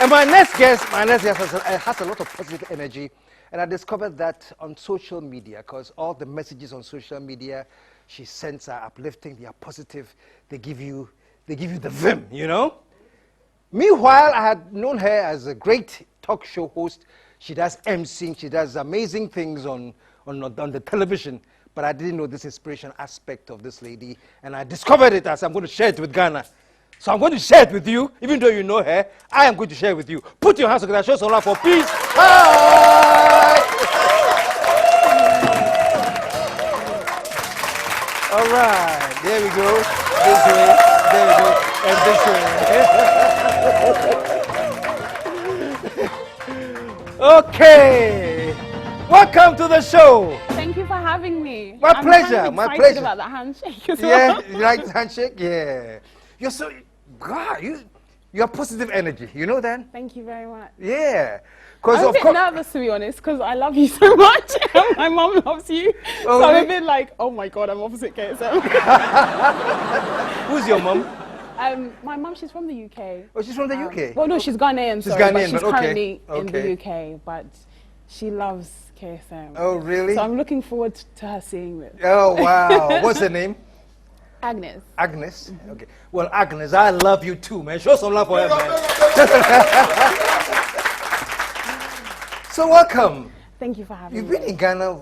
And my next guest has a lot of positive energy, and I discovered that on social media, because all the messages on social media she sends are uplifting, they are positive, they give you the vim, you know. Meanwhile, I had known her as a great talk show host. She does emceeing, she does amazing things on the television, but I didn't know this inspiration aspect of this lady, and I discovered it as I'm going to share it with Ghana. So I'm going to share it with you, even though you know her. I am going to share it with you. Put your hands together, show some love for peace. Hi! All right, there we go. This way, there we go, and this way. Okay, welcome to the show. Thank you for having me. My pleasure. My pleasure. About the handshake as well. Yeah, you like the handshake? Yeah. You're so, God, you're positive energy. You know that? Thank you very much. Yeah. I'm a bit nervous, to be honest, because I love you so much. And my mom loves you. Oh, so really? I'm a bit like, oh my God, I'm opposite KSM. Who's your mom? My mom, she's from the UK. Oh, she's from the UK? Well, no, she's Ghanaian. She's Ghanaian, but she's okay. currently in the UK, but she loves KSM. Oh, really? So I'm looking forward to her seeing this. Oh, wow. What's her name? Agnes. Agnes? Mm-hmm. Okay. Well, Agnes, I love you too, man. Show some love for her, man. So welcome. Thank you for having me. You've been in Ghana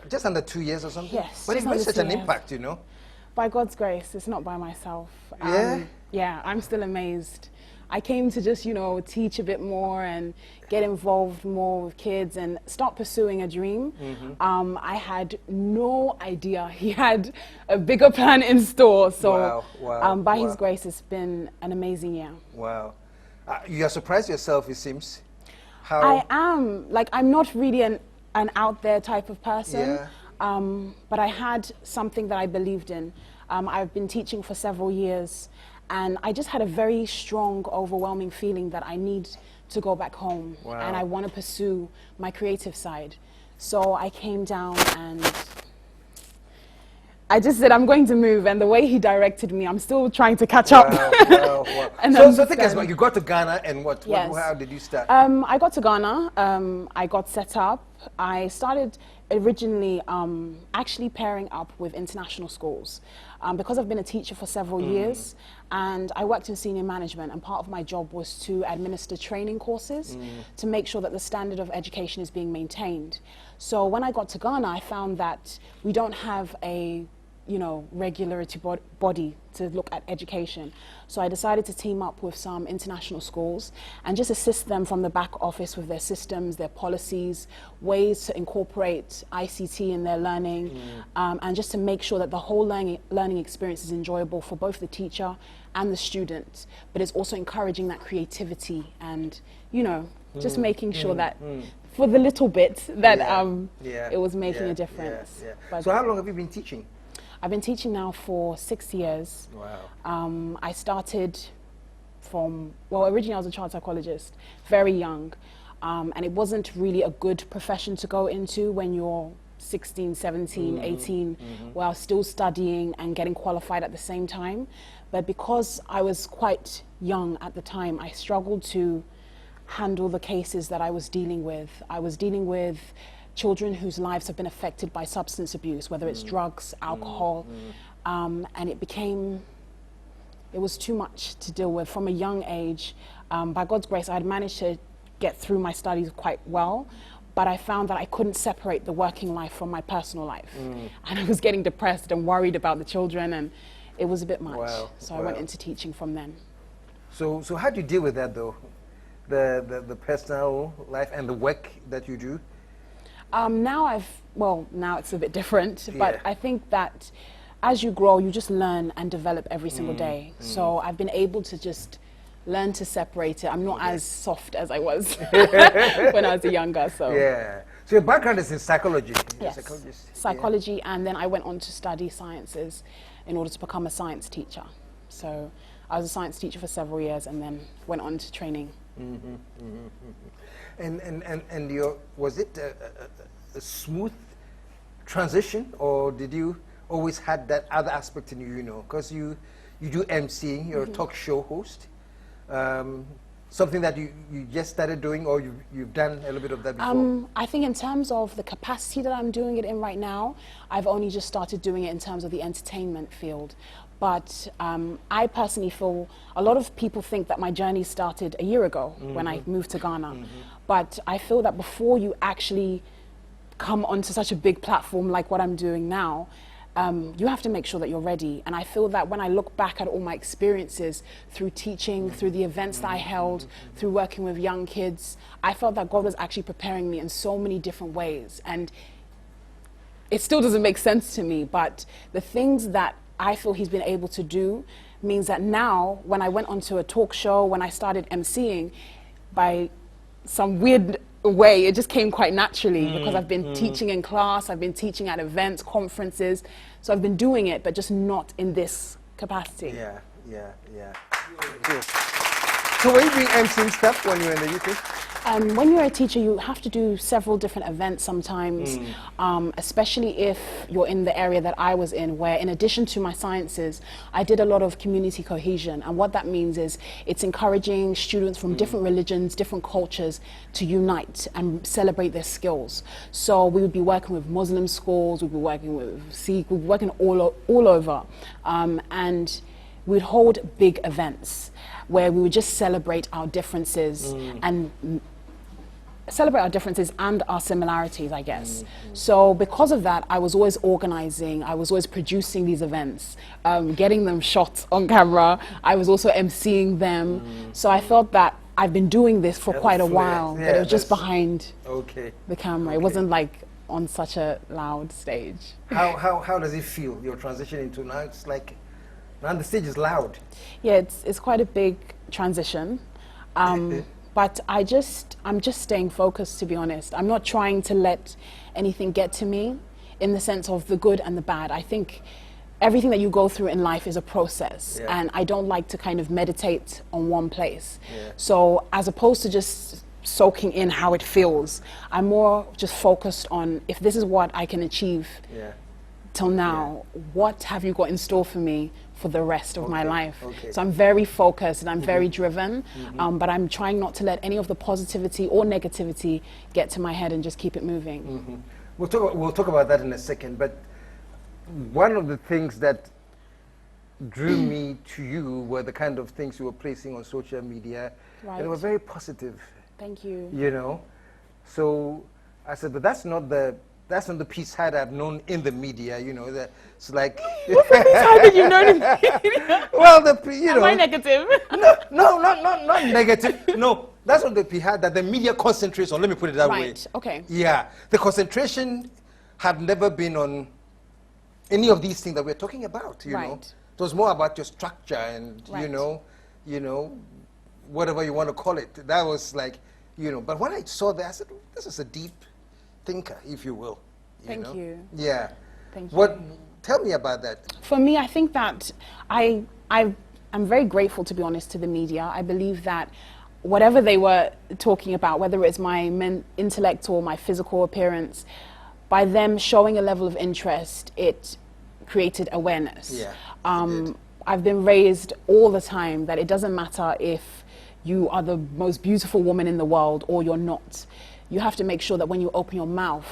just under 2 years or something? Yes. But it's made such an impact, you know? By God's grace, it's not by myself. Yeah? Yeah, I'm still amazed. I came to just, teach a bit more and get involved more with kids and start pursuing a dream. Mm-hmm. I had no idea he had a bigger plan in store. So by His grace, it's been an amazing year. Wow. You are surprised yourself, it seems. How? I am. Like, I'm not really an out there type of person. Yeah. But I had something that I believed in. I've been teaching for several years. And I just had a very strong, overwhelming feeling that I need to go back home. Wow. And I want to pursue my creative side. So I came down and I just said, I'm going to move. And the way he directed me, I'm still trying to catch up. Wow. And so think about, you got to Ghana and what? Yes. How did you start? I got to Ghana. I got set up. I started originally actually pairing up with international schools because I've been a teacher for several years, and I worked in senior management, and part of my job was to administer training courses to make sure that the standard of education is being maintained. So when I got to Ghana, I found that we don't have a regulatory body to look at education. So I decided to team up with some international schools and just assist them from the back office with their systems, their policies, ways to incorporate ICT in their learning, and just to make sure that the whole learning experience is enjoyable for both the teacher and the student, but it's also encouraging that creativity and, just making sure that for the little bit that it was making a difference. So how long have you been teaching? I've been teaching now for 6 years. Wow. I started originally I was a child psychologist, very young. And it wasn't really a good profession to go into when you're 16, 17, 18, while still studying and getting qualified at the same time. But because I was quite young at the time, I struggled to handle the cases that I was dealing with. I was dealing with children whose lives have been affected by substance abuse, whether it's drugs, alcohol, and it was too much to deal with from a young age. By God's grace, I had managed to get through my studies quite well, but I found that I couldn't separate the working life from my personal life. And I was getting depressed and worried about the children, and it was a bit much. So I went into teaching from then. So how do you deal with that, though? The personal life and the work that you do? Now it's a bit different, but I think that as you grow, you just learn and develop every single day. So I've been able to just learn to separate it. I'm not as soft as I was when I was younger. So So your background is in psychology. Yes, psychology, and then I went on to study sciences in order to become a science teacher. So I was a science teacher for several years, and then went on to training. And was it a smooth transition, or did you always had that other aspect in you? Because you do emceeing, you're a talk show host. something that you just started doing, or you've done a little bit of that before? I think in terms of the capacity that I'm doing it in right now, I've only just started doing it in terms of the entertainment field. But I personally feel a lot of people think that my journey started a year ago when I moved to Ghana. But I feel that before you actually come onto such a big platform like what I'm doing now, you have to make sure that you're ready. And I feel that when I look back at all my experiences through teaching, through the events that I held, through working with young kids, I felt that God was actually preparing me in so many different ways. And it still doesn't make sense to me, but the things that I feel He's been able to do means that now, when I went onto a talk show, when I started emceeing, by some weird way, it just came quite naturally because I've been teaching in class, I've been teaching at events, conferences, so I've been doing it, but just not in this capacity. Yeah. Cool. So were you doing emceeing stuff when you were in the UK? When you're a teacher, you have to do several different events sometimes, especially if you're in the area that I was in, where in addition to my sciences, I did a lot of community cohesion. And what that means is it's encouraging students from different religions, different cultures to unite and celebrate their skills. So we would be working with Muslim schools, we'd be working with Sikh, we'd be working all over. And we'd hold big events where we would just celebrate our differences and celebrate our differences and our similarities, I guess. So because of that, I was always organizing, I was always producing these events, getting them shot on camera. I was also emceeing them. So I felt that I've been doing this for quite a while, but it was just behind the camera. It wasn't like on such a loud stage. How does it feel, your transition into now? It's like, now the stage is loud. Yeah, it's quite a big transition. But I'm just staying focused, to be honest. I'm not trying to let anything get to me in the sense of the good and the bad. I think everything that you go through in life is a process, and I don't like to kind of meditate on one place. So as opposed to just soaking in how it feels, I'm more just focused on, if this is what I can achieve till now, what have you got in store for me for the rest of my life? So I'm very focused and I'm very driven, but I'm trying not to let any of the positivity or negativity get to my head and just keep it moving. We'll talk about that in a second, but one of the things that drew me to you were the kind of things you were placing on social media, and they were very positive. Thank you. You know, so I said, but that's not the Peace Hyde I've known in the media, you know. It's like... What Peace Hyde did you know in the media? Well, you know... Am I negative? No, not negative. No, that's not the Peace Hyde that the media concentrates on. Let me put it that way. Right, okay. Yeah, the concentration had never been on any of these things that we're talking about, you know. It was more about your structure and, you know, whatever you want to call it. That was like, you know, but when I saw that, I said, this is a deep thinker, if you will. Thank you. Yeah. Thank you. Tell me about that. For me, I think that I'm very grateful, to be honest, to the media. I believe that whatever they were talking about, whether it's my intellect or my physical appearance, by them showing a level of interest, it created awareness. Yeah, I've been raised all the time that it doesn't matter if you are the most beautiful woman in the world or you're not. You have to make sure that when you open your mouth,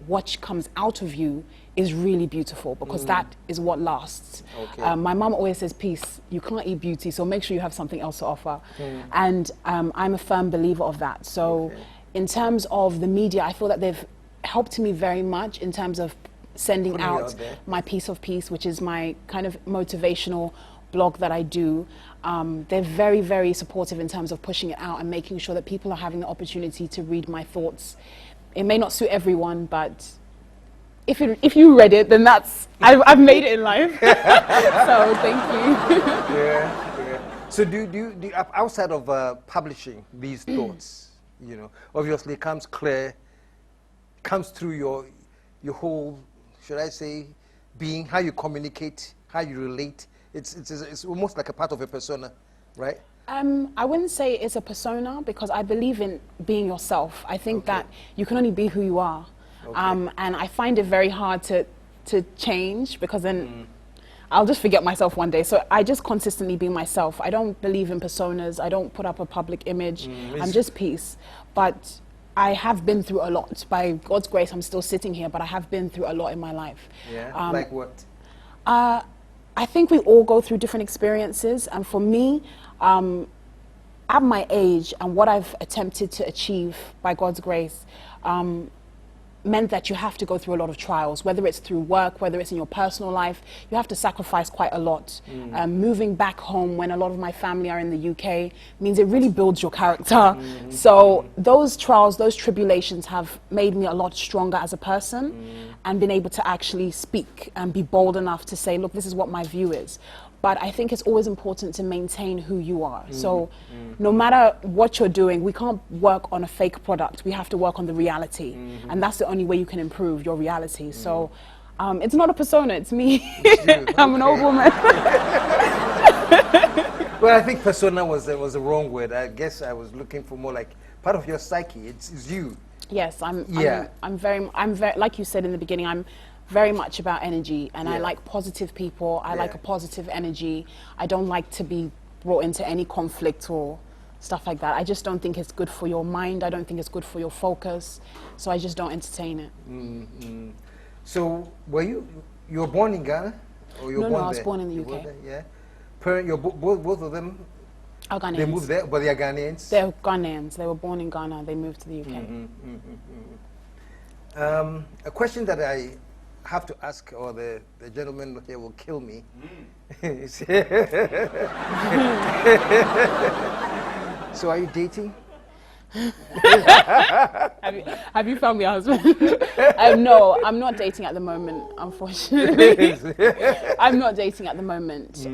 what comes out of you is really beautiful, because that is what lasts. My mom always says, peace, you can't eat beauty, so make sure you have something else to offer. And I'm a firm believer of that. So in terms of the media, I feel that they've helped me very much in terms of sending out my Piece of Peace, which is my kind of motivational blog that I do. They're very, very supportive in terms of pushing it out and making sure that people are having the opportunity to read my thoughts. It may not suit everyone, but if you read it, then I've made it in life. So thank you. Yeah. So do you outside of publishing these thoughts, you know, obviously it comes through your whole, should I say, being, how you communicate, how you relate. It's almost like a part of a persona, right? I wouldn't say it's a persona, because I believe in being yourself. I think that you can only be who you are. And I find it very hard to change, because then I'll just forget myself one day. So I just consistently be myself. I don't believe in personas. I don't put up a public image. I'm just peace. But I have been through a lot. By God's grace, I'm still sitting here, but I have been through a lot in my life. Yeah, like what? I think we all go through different experiences. And for me, at my age and what I've attempted to achieve by God's grace, meant that you have to go through a lot of trials, whether it's through work, whether it's in your personal life. You have to sacrifice quite a lot. Moving back home when a lot of my family are in the UK means it really builds your character. So those trials, those tribulations have made me a lot stronger as a person and been able to actually speak and be bold enough to say, look, this is what my view is. But I think it's always important to maintain who you are. So no matter what you're doing, we can't work on a fake product. We have to work on the reality. And that's the only way you can improve your reality. So it's not a persona, it's me. I'm an old woman. Well, I think persona was the wrong word. I guess I was looking for more like part of your psyche. It's you. Yes, I'm very, like you said in the beginning, I'm very much about energy, and I like positive people. I like a positive energy. I don't like to be brought into any conflict or stuff like that. I just don't think it's good for your mind. I don't think it's good for your focus. So I just don't entertain it. So you were born in Ghana? Or you were No, born I was there? born in the You UK. born there, yeah. Both of them, Are Ghanaians. they moved there, but they are Ghanaians? They're Ghanaians. They were born in Ghana. They moved to the UK. A question that I have to ask, or the gentleman here will kill me. So are you dating? Have you found me a husband? No, I'm not dating at the moment, unfortunately. I'm not dating at the moment.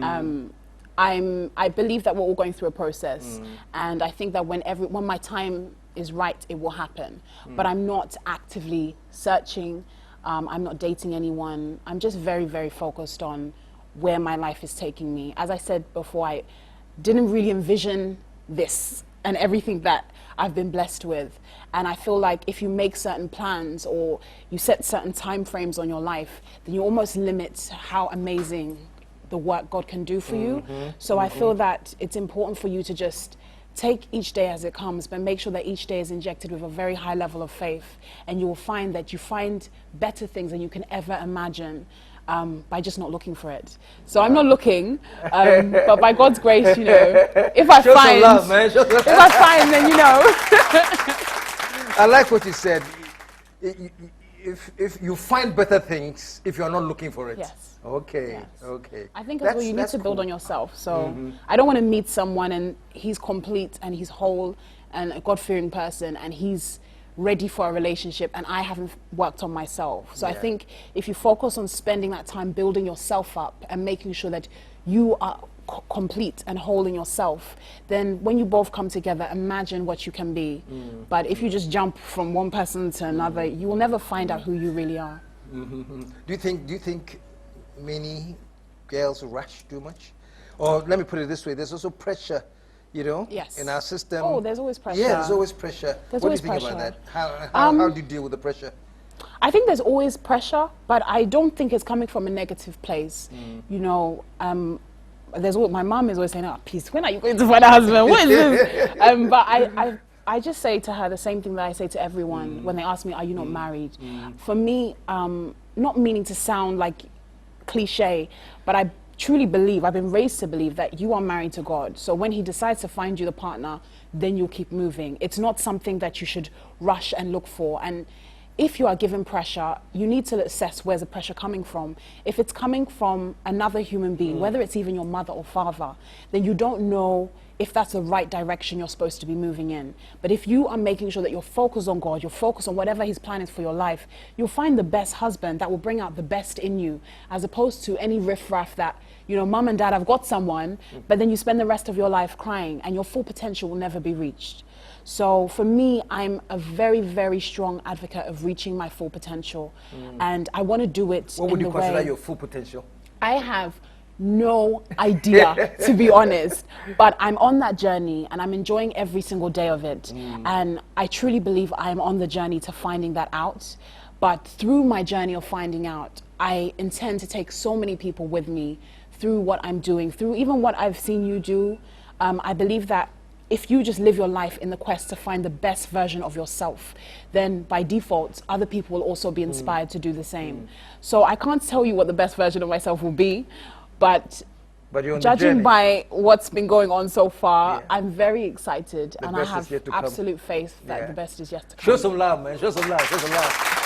I believe that we're all going through a process, and I think that when my time is right, it will happen. But I'm not actively searching. I'm not dating anyone. I'm just very, very focused on where my life is taking me. As I said before, I didn't really envision this and everything that I've been blessed with. And I feel like if you make certain plans or you set certain time frames on your life, then you almost limit how amazing the work God can do for you. So I feel that it's important for you to just take each day as it comes, but make sure that each day is injected with a very high level of faith. And you will find that you find better things than you can ever imagine by just not looking for it. So I'm not looking, but by God's grace, you know, if I find, love, man. if I find, then you know. I like what you said. If you find better things, if you're not looking for it. Yes. Okay. Yes. Okay. I think that's what you need to build cool. on yourself. So I don't want to meet someone and he's complete and he's whole and a God-fearing person and he's ready for a relationship and I haven't worked on myself. So I think if you focus on spending that time building yourself up and making sure that you are complete and whole in yourself, then when you both come together, imagine what you can be. But if you just jump from one person to another, you will never find out who you really are. Do you think many girls rush too much? Or let me put it this way, there's also pressure, you know, in our system. Oh, there's always pressure. Yeah, there's always pressure. There's what always do you think pressure. about that? How do you deal with the pressure? I think there's always pressure, but I don't think it's coming from a negative place. You know, my mom is always saying, "Oh, please, when are you going to find a husband? What is this?" But I just say to her the same thing that I say to everyone when they ask me, "Are you not married?" For me, not meaning to sound like cliche, but I truly believe, I've been raised to believe that you are married to God. So when he decides to find you the partner, then you'll keep moving. It's not something that you should rush and look for. And if you are given pressure, you need to assess where's the pressure coming from. If it's coming from another human being, whether it's even your mother or father, then you don't know if that's the right direction you're supposed to be moving in. But if you are making sure that you're focused on God, you're focused on whatever his plan is for your life, you'll find the best husband that will bring out the best in you, as opposed to any riffraff that, you know, mom and dad have got someone, but then you spend the rest of your life crying and your full potential will never be reached. So for me, I'm a very, very strong advocate of reaching my full potential. And I want to do it What would in you the consider way your full potential? I have no idea, to be honest, but I'm on that journey and I'm enjoying every single day of it. And I truly believe I'm on the journey to finding that out. But through my journey of finding out, I intend to take so many people with me through what I'm doing, through even what I've seen you do. I believe that if you just live your life in the quest to find the best version of yourself, then by default, other people will also be inspired to do the same. So I can't tell you what the best version of myself will be, but you're on judging the journey. by what's been going on so far, Yeah. I'm very excited, and I best is have yet to come. absolute faith that Yeah. the best is yet to come. Show some love, man. Show some love. Show some love.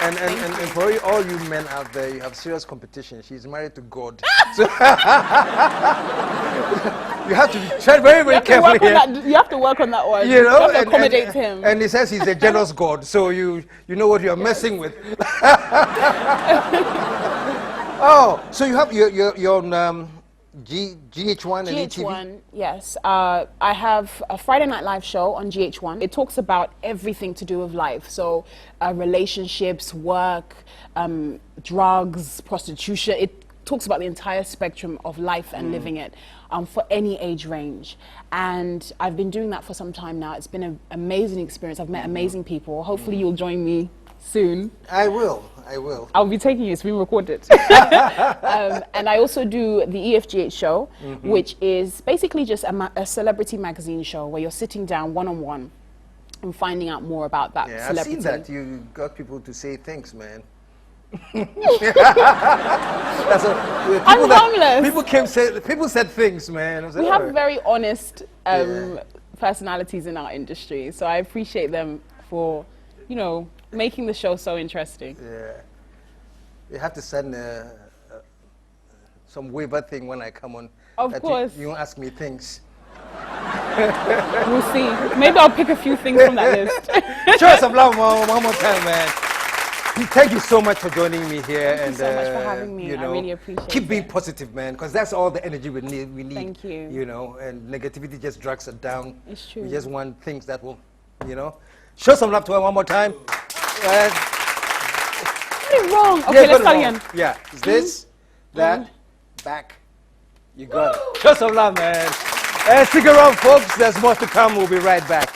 And for all you men out there, you have serious competition. She's married to God. So you have to tread very, very carefully here. You have to work on that one. You know, you have to accommodate him. And he says he's a jealous God, so you know what you're messing with. Oh, so you have you're on GH1 and ETV? GH1, yes. I have a Friday Night Live show on GH1. It talks about everything to do with life. So relationships, work, drugs, prostitution. It talks about the entire spectrum of life and living it for any age range. And I've been doing that for some time now. It's been an amazing experience. I've met amazing people. Hopefully you'll join me soon. I will. I'll be taking you. It's being recorded. And I also do the EFGH show, which is basically just a celebrity magazine show where you're sitting down one-on-one and finding out more about that celebrity. I've seen that. You got people to say things, man. I'm harmless. People said things, man. I was like, We have very honest personalities in our industry, so I appreciate them for, making the show so interesting. Yeah. You have to send some waiver thing when I come on. Of course. You won't ask me things. We'll see. Maybe I'll pick a few things from that list. Show us some love one more time, man. Thank you so much for joining me here. Thank you so much for having me. I really appreciate it. Keep being positive, man, because that's all the energy we need. Thank you. And negativity just drags us down. It's true. We just want things that will, Show some love to her one more time. What is wrong? Okay, let's start again. Yeah, it's this, that, back. You got it. Show some love, man. Stick around, folks. There's more to come. We'll be right back.